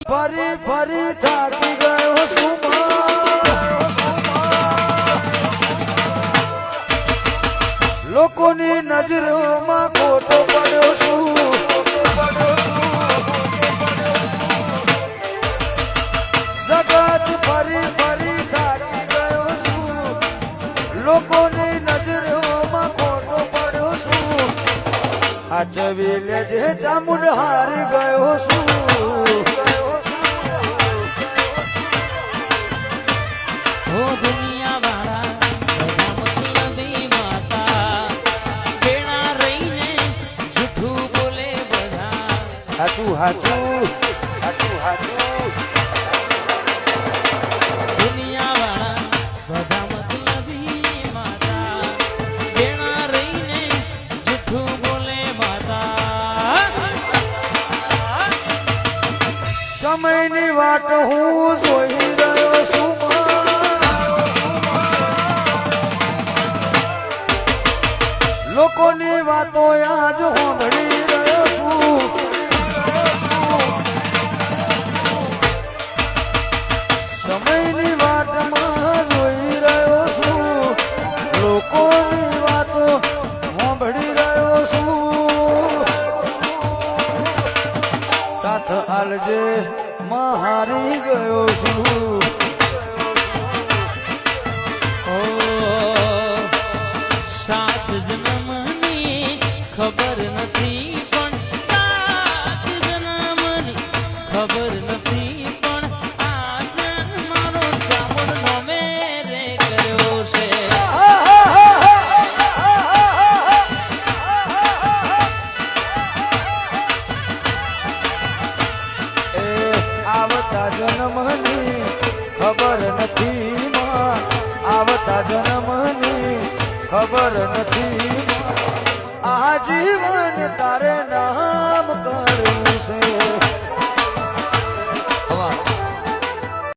ફરી ફરી થાકી ગયો લોકોની નજરોમાં ખોટો પડ્યો છું જગત ફરી ફરી થાકી ગયો છું લોકોની નજરોમાં ખોટો પડ્યો છું આચવી લેજે ચામુંડ હારી ગયો છું હાચું હાચું હાચું હાચું દુનિયા વાળા બધા મતલબી માતા બેણા રહીને જૂઠું બોલે માતા સમયની વાટ હું જોઈ રહ્યો છું લોકોની વાતો આજ સાંભળી રહ્યો છું સમયની વાટમાં જોઈ રહ્યો છું લોકોની વાતો સાંભળી રહ્યો છું સાથ આલજે માં હારી ગયો છું ઓ સાત જન્મની ખબર નથી પણ સાત જન્મની ખબર નથી પણ આ જન્મારો ચામુંડનો મેરે કર્યો છે આવતા જન્મની ખબર નથી માં આવતા જન્મની ખબર નથી આજીવન તારે નામ કર